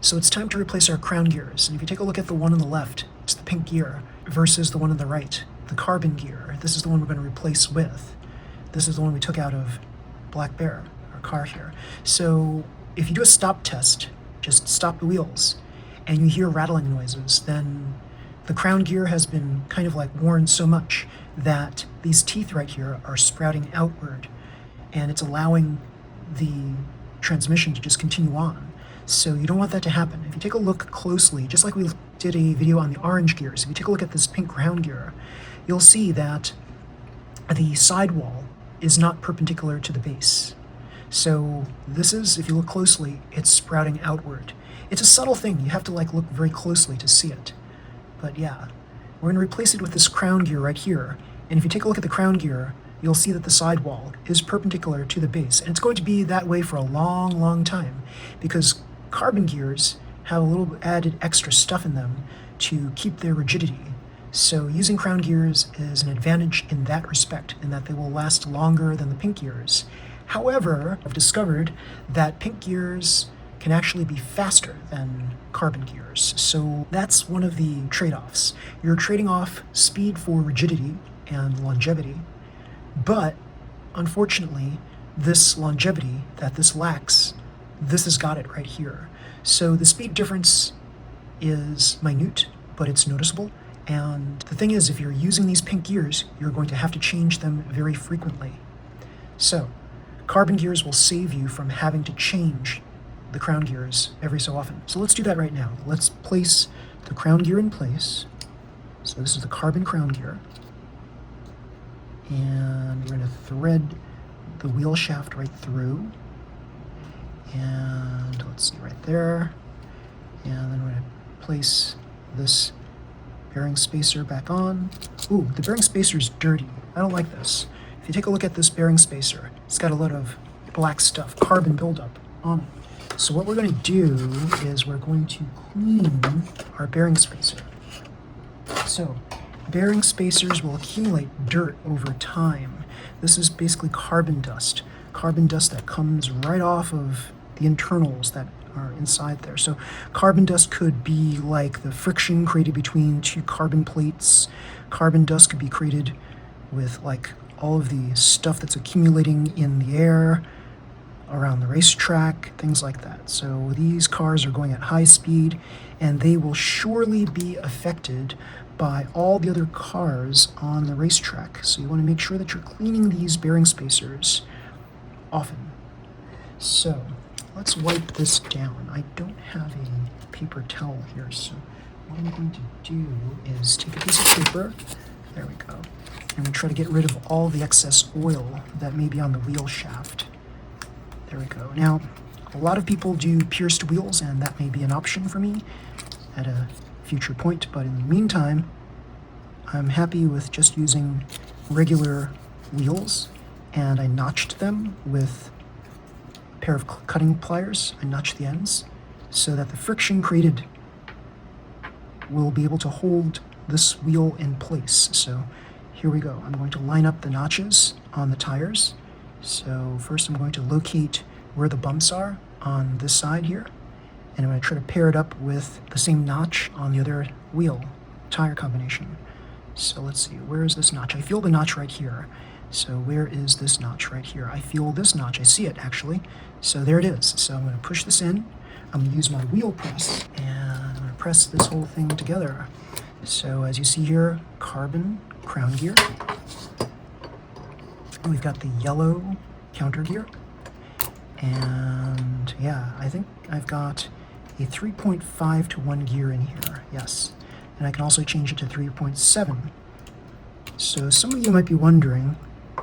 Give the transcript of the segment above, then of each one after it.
So it's time to replace our crown gears. And if you take a look at the one on the left, it's the pink gear, versus the one on the right, the carbon gear. This is the one we're going to replace with. This is the one we took out of Black Bear, our car here. So if you do a stop test, just stop the wheels, and you hear rattling noises, then the crown gear has been kind of like worn so much that these teeth right here are sprouting outward, and it's allowing the transmission to just continue on. So you don't want that to happen. If you take a look closely, just like we did a video on the orange gears, if you take a look at this pink crown gear, you'll see that the sidewall is not perpendicular to the base. So this is, if you look closely, it's sprouting outward. It's a subtle thing. You have to look very closely to see it. But yeah, we're going to replace it with this crown gear right here. And if you take a look at the crown gear, you'll see that the sidewall is perpendicular to the base. And it's going to be that way for a long, long time, because carbon gears have a little added extra stuff in them to keep their rigidity. So using crown gears is an advantage in that respect, in that they will last longer than the pink gears. However, I've discovered that pink gears can actually be faster than carbon gears. So that's one of the trade-offs. You're trading off speed for rigidity and longevity, but unfortunately, this longevity that this lacks, this has got it right here. So the speed difference is minute, but it's noticeable. And the thing is, if you're using these pink gears, you're going to have to change them very frequently. So carbon gears will save you from having to change the crown gears every so often. So let's do that right now. Let's place the crown gear in place. So this is the carbon crown gear. And we're going to thread the wheel shaft right through. And let's see, right there. And then we're going to place this bearing spacer back on. Ooh, the bearing spacer is dirty. I don't like this. If you take a look at this bearing spacer, it's got a lot of black stuff, carbon buildup on it. So what we're going to do is we're going to clean our bearing spacer. So bearing spacers will accumulate dirt over time. This is basically carbon dust that comes right off of the internals that are inside there. So carbon dust could be like the friction created between two carbon plates. Carbon dust could be created with like all of the stuff that's accumulating in the air around the racetrack, things like that. So these cars are going at high speed, and they will surely be affected by all the other cars on the racetrack. So you want to make sure that you're cleaning these bearing spacers often. So let's wipe this down. I don't have a paper towel here, so what I'm going to do is take a piece of paper, there we go, and we try to get rid of all the excess oil that may be on the wheel shaft. There we go. Now, a lot of people do pierced wheels, and that may be an option for me at a future point, but in the meantime, I'm happy with just using regular wheels, and I notched them with a pair of cutting pliers. I notched the ends so that the friction created will be able to hold this wheel in place. So here we go. I'm going to line up the notches on the tires. So first I'm going to locate where the bumps are on this side here, and I'm going to try to pair it up with the same notch on the other wheel tire combination. So let's see, where is this notch? I feel the notch right here. So where is this notch right here? I feel this notch. I see it actually. So there it is. So I'm going to push this in. I'm going to use my wheel press, and I'm going to press this whole thing together. So as you see here, carbon crown gear. We've got the yellow counter gear. And yeah, I think I've got a 3.5 to 1 gear in here. Yes. And I can also change it to 3.7. So some of you might be wondering,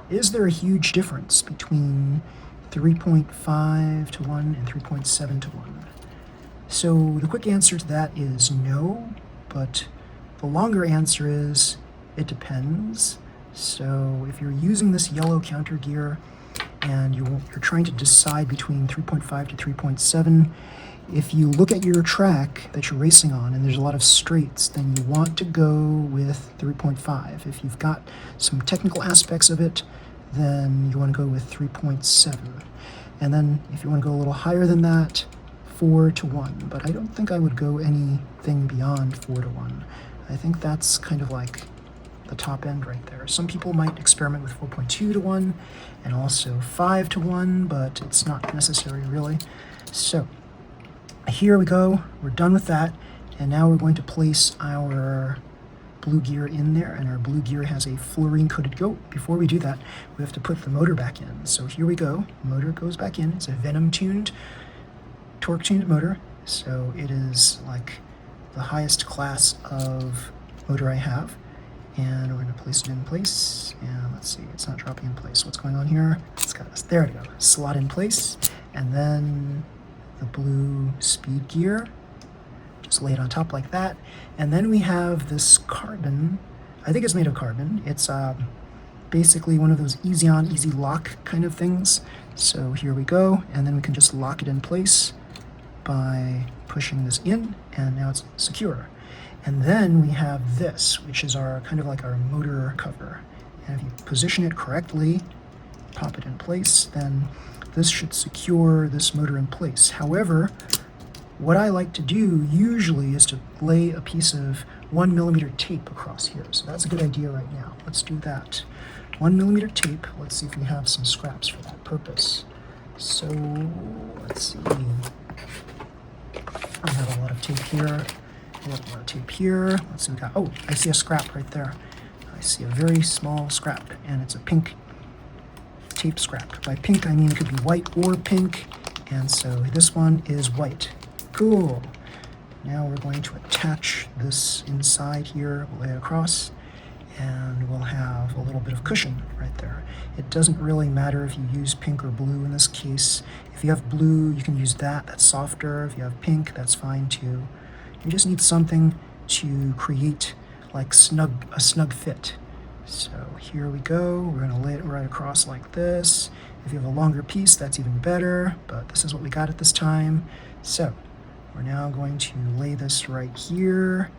is there a huge difference between 3.5 to 1 and 3.7 to 1? So the quick answer to that is no, but the longer answer is it depends. So if you're using this yellow counter gear and you're trying to decide between 3.5 to 3.7, if you look at your track that you're racing on and there's a lot of straights, then you want to go with 3.5. If you've got some technical aspects of it, then you want to go with 3.7. And then if you want to go a little higher than that, 4 to 1, but I don't think I would go anything beyond 4 to 1. I think that's kind of like the top end right there. Some people might experiment with 4.2 to 1 and also 5 to 1, but it's not necessary really. So here we go, we're done with that, and now we're going to place our blue gear in there, and our blue gear has a fluorine coated goat. Before we do that, we have to put the motor back in. So here we go, motor goes back in. It's a Venom tuned, torque tuned motor, so it is like the highest class of motor I have. And we're going to place it in place, and let's see, it's not dropping in place. What's going on here? It's got us, there we go, slot in place, and then the blue speed gear, just lay it on top like that. And then we have this carbon, I think it's made of carbon. It's basically one of those easy on, easy lock kind of things. So here we go, and then we can just lock it in place by pushing this in, and now it's secure. And then we have this, which is our kind of like our motor cover. And if you position it correctly, pop it in place, then this should secure this motor in place. However, what I like to do usually is to lay a piece of 1mm tape across here. So that's a good idea right now. Let's do that. 1mm tape. Let's see if we have some scraps for that purpose. So let's see. I have a lot of tape here. A lot of tape here. Let's see, we got, oh, I see a scrap right there. I see a very small scrap, and it's a pink tape scrap. By pink, I mean it could be white or pink, and so this one is white. Cool. Now we're going to attach this inside here, we'll lay it across, and we'll have a little bit of cushion right there. It doesn't really matter if you use pink or blue in this case. If you have blue, you can use that, that's softer. If you have pink, that's fine too. You just need something to create like a snug fit. So here we go, we're gonna lay it right across like this. If you have a longer piece, that's even better, but this is what we got at this time. So we're now going to lay this right here,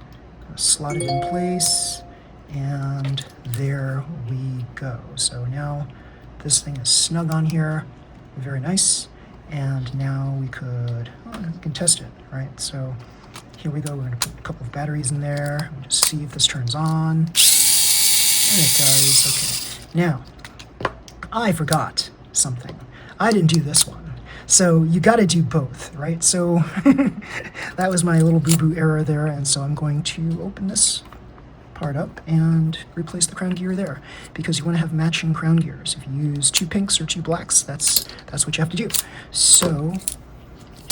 slot it in place, and there we go. So now this thing is snug on here, very nice. And now we can test it, right? So here we go, we're gonna put a couple of batteries in there, we'll just see if this turns on. And it does, okay. Now, I forgot something. I didn't do this one. So you gotta do both, right? So that was my little boo-boo error there, and so I'm going to open this part up and replace the crown gear there, because you wanna have matching crown gears. If you use 2 pinks or 2 blacks, that's what you have to do. So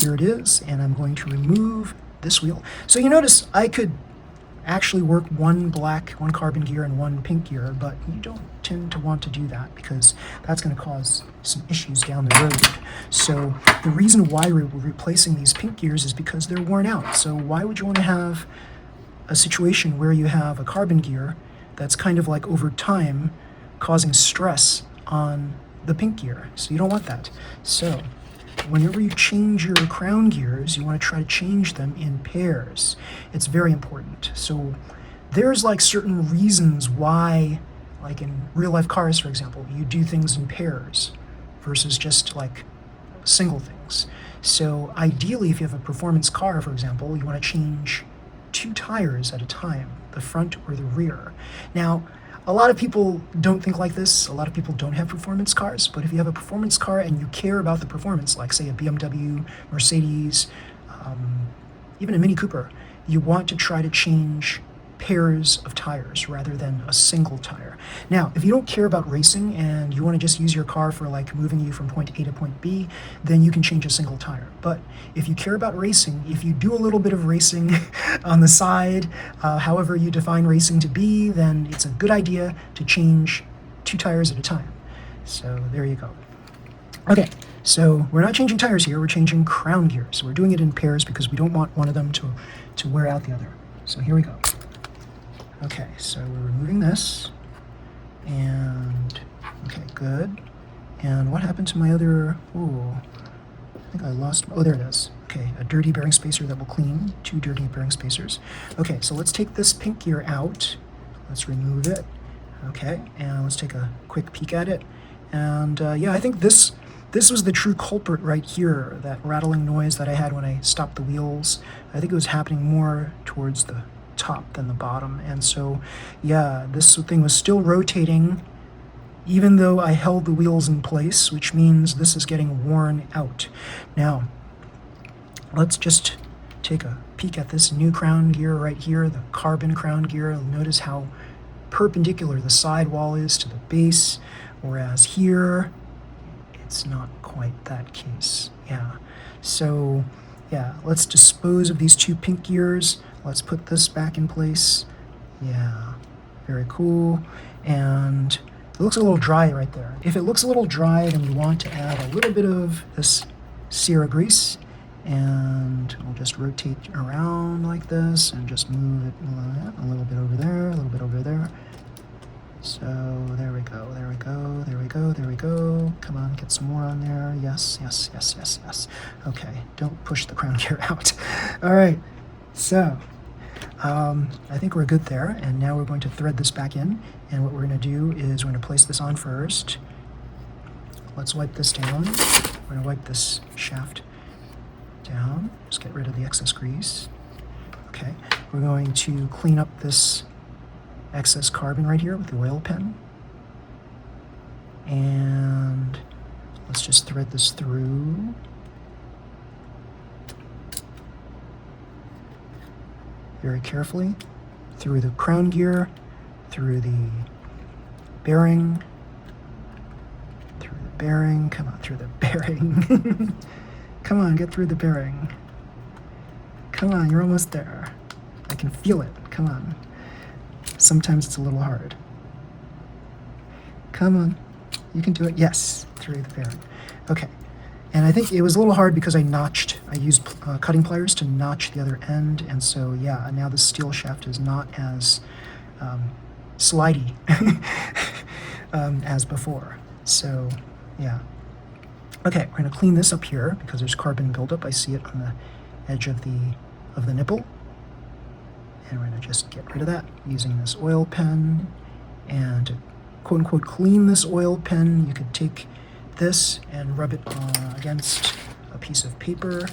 here it is, and I'm going to remove this wheel. So you notice I could actually work 1 black, 1 carbon gear, and 1 pink gear, but you don't tend to want to do that because that's going to cause some issues down the road. So the reason why we're replacing these pink gears is because they're worn out. So why would you want to have a situation where you have a carbon gear that's kind of like over time causing stress on the pink gear? So you don't want that. So whenever you change your crown gears, you want to try to change them in pairs. It's very important. So there's like certain reasons why, like in real life cars, for example, you do things in pairs versus just like single things. So ideally, if you have a performance car, for example, you want to change 2 tires at a time, the front or the rear. Now, a lot of people don't think like this. A lot of people don't have performance cars, but if you have a performance car and you care about the performance, like say a BMW, Mercedes, even a Mini Cooper, you want to try to change pairs of tires rather than a single tire. Now, if you don't care about racing and you want to just use your car for like moving you from point A to point B, then you can change a single tire. But if you care about racing, if you do a little bit of racing on the side, however you define racing to be, then it's a good idea to change 2 tires at a time. So there you go. Okay, so we're not changing tires here, we're changing crown gears. So we're doing it in pairs because we don't want one of them to wear out the other. So here we go. Okay, so we're removing this, and okay, good. And what happened to my other, I think I lost, oh, there it is. Okay, a dirty bearing spacer that will clean, 2 dirty bearing spacers. Okay, so let's take this pink gear out. Let's remove it. Okay, and let's take a quick peek at it. And yeah, I think this This was the true culprit right here, that rattling noise that I had when I stopped the wheels. I think it was happening more towards the top than the bottom. And so, yeah, this thing was still rotating even though I held the wheels in place, which means this is getting worn out. Now, let's just take a peek at this new crown gear right here, the carbon crown gear. Notice how perpendicular the sidewall is to the base, whereas here, it's not quite that case. Yeah. So, yeah, let's dispose of these two pink gears. Let's put this back in place. Yeah, very cool. And it looks a little dry right there. If it looks a little dry, then we want to add a little bit of this Sierra grease, and we'll just rotate around like this and just move it a little bit over there, a little bit over there. So there we go, there we go, there we go, there we go. Come on, get some more on there. Yes, yes, yes, yes, yes. Okay, don't push the crown gear out. All right, so I think we're good there, and now we're going to thread this back in, and what we're going to do is we're going to place this on first. Let's wipe this down. We're going to wipe this shaft down, just get rid of the excess grease. Okay, we're going to clean up this excess carbon right here with the oil pen, and let's just thread this through. Very carefully through the crown gear, through the bearing, come on, through the bearing. Come on, get through the bearing. Come on, you're almost there. I can feel it, come on. Sometimes it's a little hard. Come on, you can do it. Yes, through the bearing. Okay, and I think it was a little hard because I used cutting pliers to notch the other end, and so yeah, now the steel shaft is not as slidey as before. So yeah. Okay, we're going to clean this up here because there's carbon buildup. I see it on the edge of the nipple. And we're going to just get rid of that using this oil pen. And to quote unquote clean this oil pen, you could take this and rub it against a piece of paper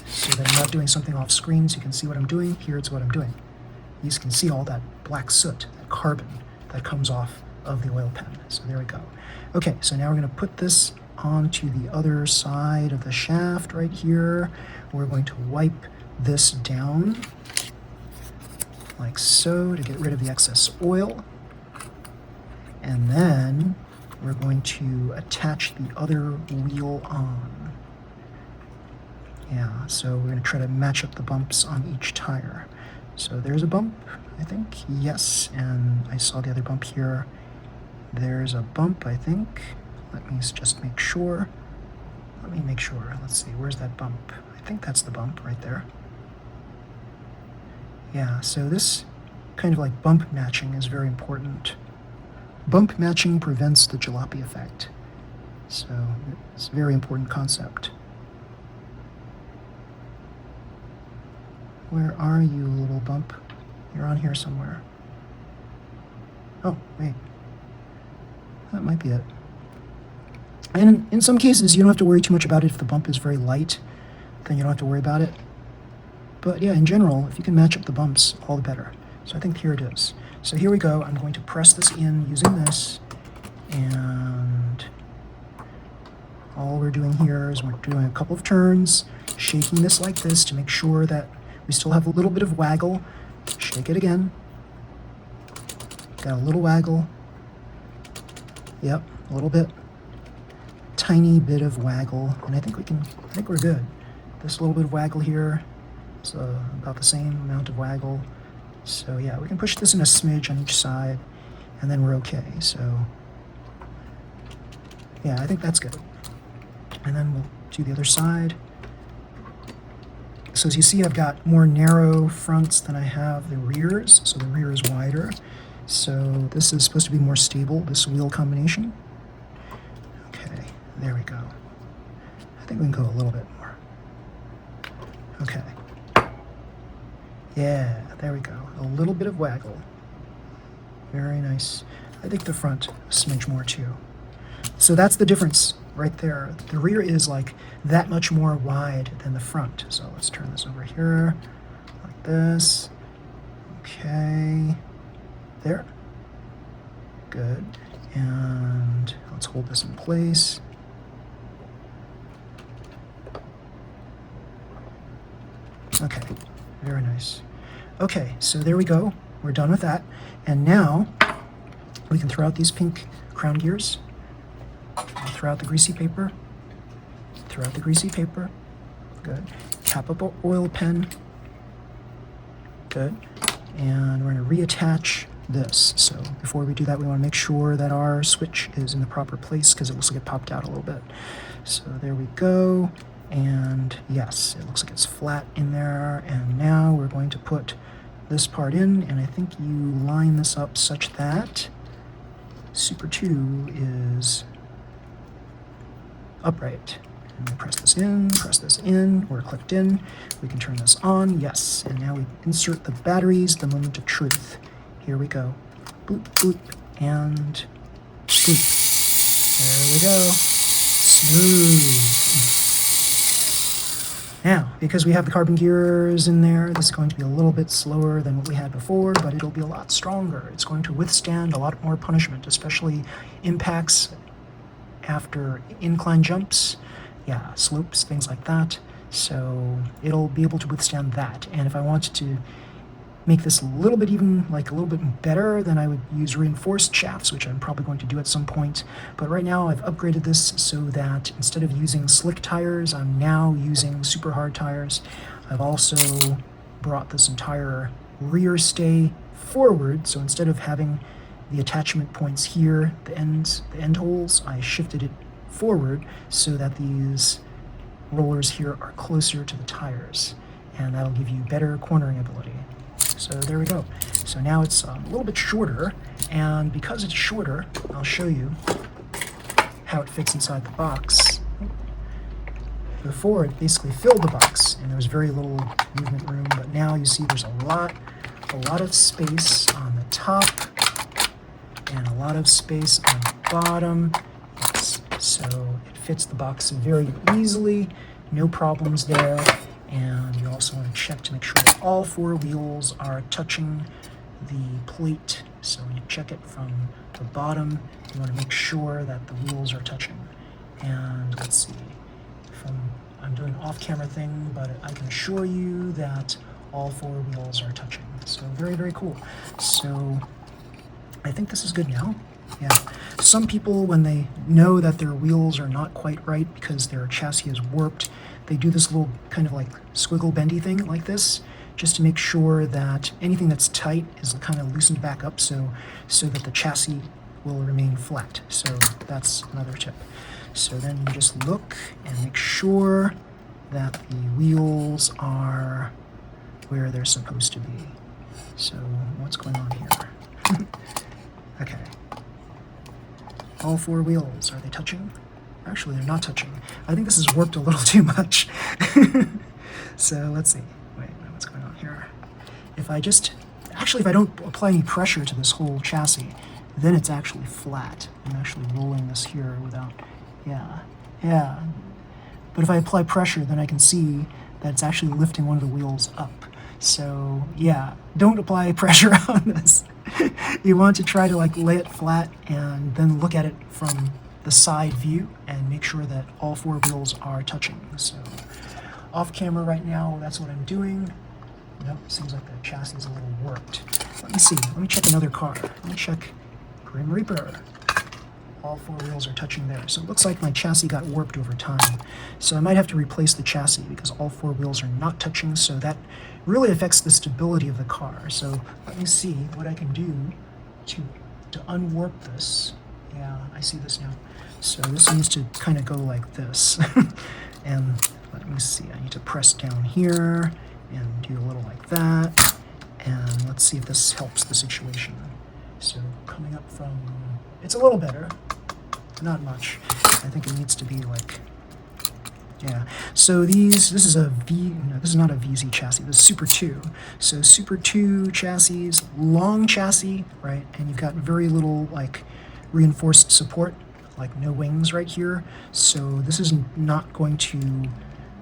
so that I'm not doing something off screen, so you can see what I'm doing. Here it's what I'm doing. You can see all that black soot, that carbon that comes off of the oil pen. So there we go. Okay, so now we're going to put this onto the other side of the shaft right here. We're going to wipe this down like so to get rid of the excess oil. And then we're going to attach the other wheel on. Yeah, so we're going to try to match up the bumps on each tire. So there's a bump, I think. Yes, and I saw the other bump here. There's a bump, I think. Let me just make sure. Let me make sure. Let's see, where's that bump? I think that's the bump right there. Yeah, so this kind of like bump matching is very important. Bump matching prevents the jalopy effect. So it's a very important concept. Where are you, little bump? You're on here somewhere. Oh, wait. That might be it. And in some cases, you don't have to worry too much about it. If the bump is very light, then you don't have to worry about it. But yeah, in general, if you can match up the bumps, all the better. So I think here it is. So here we go. I'm going to press this in using this. And all we're doing here is we're doing a couple of turns, shaking this like this to make sure that we still have a little bit of waggle. Shake it again. Got a little waggle. Yep, a little bit. Tiny bit of waggle, and I think we're good. This little bit of waggle here is about the same amount of waggle. So yeah, we can push this in a smidge on each side, and then we're okay. So yeah, I think that's good. And then we'll do the other side. So as you see, I've got more narrow fronts than I have the rears, so the rear is wider. So this is supposed to be more stable, this wheel combination. Okay, there we go. I think we can go a little bit more. Okay. Yeah, there we go. A little bit of waggle. Very nice. I think the front a smidge more too. So that's the difference right there. The rear is like that much more wide than the front. So let's turn this over here, like this. Okay, there. Good. And let's hold this in place. Okay, very nice. Okay, so there we go. We're done with that. And now we can throw out these pink crown gears. Throw out the greasy paper. Throw out the greasy paper. Good. Cap up an oil pen. Good. And we're going to reattach this. So before we do that, we want to make sure that our switch is in the proper place because it looks like it popped out a little bit. So there we go. And yes, it looks like it's flat in there. And now we're going to put this part in, and I think you line this up such that Super 2 is upright. And we press this in, we're clipped in. We can turn this on, yes. And now we insert the batteries, the moment of truth. Here we go. Boop, boop, and boop. There we go. Smooth. Now, because we have the carbon gears in there, this is going to be a little bit slower than what we had before, but it'll be a lot stronger. It's going to withstand a lot more punishment, especially impacts after incline jumps, yeah, slopes, things like that. So it'll be able to withstand that. And if I wanted to make this a little bit better, then I would use reinforced shafts, which I'm probably going to do at some point. But right now I've upgraded this so that instead of using slick tires, I'm now using super hard tires. I've also brought this entire rear stay forward, so instead of having the attachment points here, the end holes, I shifted it forward so that these rollers here are closer to the tires, and that'll give you better cornering ability. So there we go. So now it's a little bit shorter, and because it's shorter, I'll show you how it fits inside the box. Before, it basically filled the box, and there was very little movement room, but now you see there's a lot of space on the top, and a lot of space on the bottom. Yes. So it fits the box very easily, no problems there. And you also want to check to make sure that all four wheels are touching the plate. So when you check it from the bottom, you want to make sure that the wheels are touching. And let's see, I'm doing an off-camera thing, but I can assure you that all four wheels are touching. So very, very cool. So I think this is good now. Yeah. Some people, when they know that their wheels are not quite right because their chassis is warped, they do this little kind of like squiggle bendy thing like this, just to make sure that anything that's tight is kind of loosened back up so that the chassis will remain flat. So that's another tip. So then you just look and make sure that the wheels are where they're supposed to be. So what's going on here? Okay. All four wheels, are they touching? Actually, they're not touching. I think this has warped a little too much. So let's see. Wait, what's going on here? If I don't apply any pressure to this whole chassis, then it's actually flat. I'm actually rolling this here without, yeah. But if I apply pressure, then I can see that it's actually lifting one of the wheels up. So yeah, don't apply pressure on this. You want to try to lay it flat and then look at it from the side view and make sure that all four wheels are touching. So off camera right now, that's what I'm doing. Nope, seems like the chassis is a little warped. Let me see, let me check another car. Let me check Grim Reaper. All four wheels are touching there. So it looks like my chassis got warped over time. So I might have to replace the chassis because all four wheels are not touching, so that really affects the stability of the car. So let me see what I can do to unwarp this. Yeah, I see this now. So this needs to kind of go like this. And let me see, I need to press down here and do a little like that. And let's see if this helps the situation. So coming up from, it's a little better, not much. I think it needs to be yeah. So this is not a VZ chassis, this is Super 2. So Super 2 chassis, long chassis, right? And you've got very little reinforced support like no wings right here, so this is not going to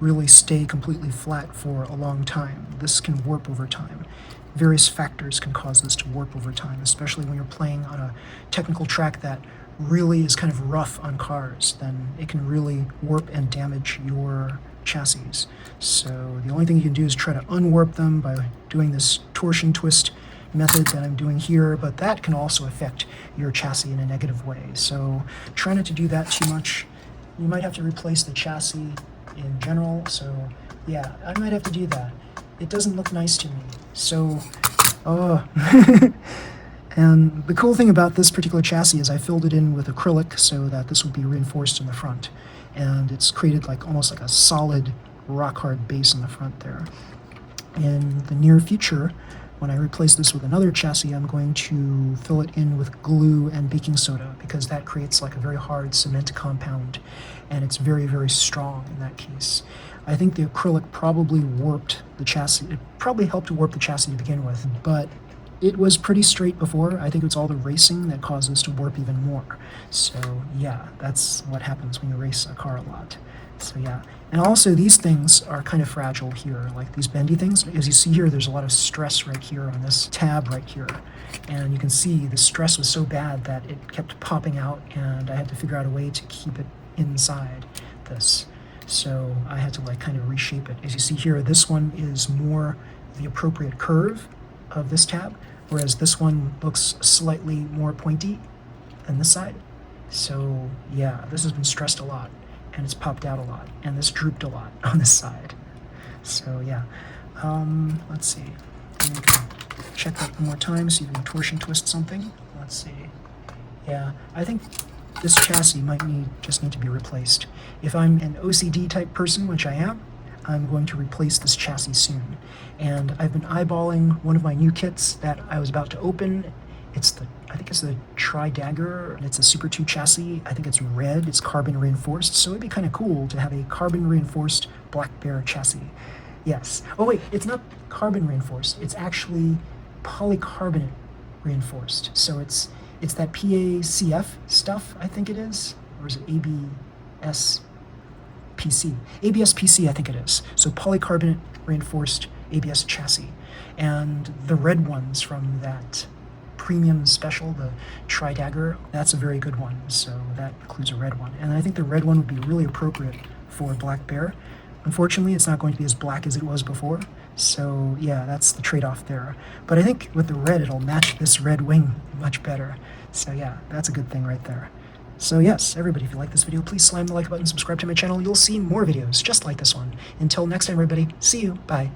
really stay completely flat for a long time. This can warp over time. Various factors can cause this to warp over time, especially when you're playing on a technical track that really is kind of rough on cars. Then it can really warp and damage your chassis. So the only thing you can do is try to unwarp them by doing this torsion twist method that I'm doing here, but that can also affect your chassis in a negative way. So try not to do that too much. You might have to replace the chassis in general, so yeah, I might have to do that. It doesn't look nice to me. So, and the cool thing about this particular chassis is I filled it in with acrylic so that this would be reinforced in the front. And it's created like almost like a solid rock hard base in the front there. In the near future, when I replace this with another chassis, I'm going to fill it in with glue and baking soda because that creates like a very hard cement compound, and it's very, very strong in that case. I think the acrylic probably warped the chassis. It probably helped to warp the chassis to begin with, but it was pretty straight before. I think it's all the racing that caused this to warp even more. So yeah, that's what happens when you race a car a lot. So yeah, and also these things are kind of fragile here, like these bendy things. As you see here, there's a lot of stress right here on this tab right here. And you can see the stress was so bad that it kept popping out, and I had to figure out a way to keep it inside this. So I had to like kind of reshape it. As you see here, this one is more the appropriate curve of this tab, whereas this one looks slightly more pointy than this side. So yeah, this has been stressed a lot, and it's popped out a lot, and this drooped a lot on this side. So yeah, let's see. We can check that one more time, see if we can torsion twist something. Let's see. Yeah, I think this chassis might just need to be replaced. If I'm an OCD type person, which I am, I'm going to replace this chassis soon. And I've been eyeballing one of my new kits that I was about to open. I think it's the Tri-Dagger, and it's a Super 2 chassis. I think it's red, it's carbon reinforced, so it'd be kind of cool to have a carbon reinforced Black Bear chassis. Yes. Oh wait, it's not carbon reinforced, it's actually polycarbonate reinforced. So it's that PACF stuff, I think it is, or is it ABS PC? ABS PC, I think it is. So polycarbonate reinforced ABS chassis. And the red ones from that premium special, the Tri-Dagger, that's a very good one. So that includes a red one. And I think the red one would be really appropriate for Black Bear. Unfortunately, it's not going to be as black as it was before. So yeah, that's the trade-off there. But I think with the red, it'll match this red wing much better. So yeah, that's a good thing right there. So yes, everybody, if you like this video, please slam the like button, subscribe to my channel. You'll see more videos just like this one. Until next time, everybody, see you. Bye.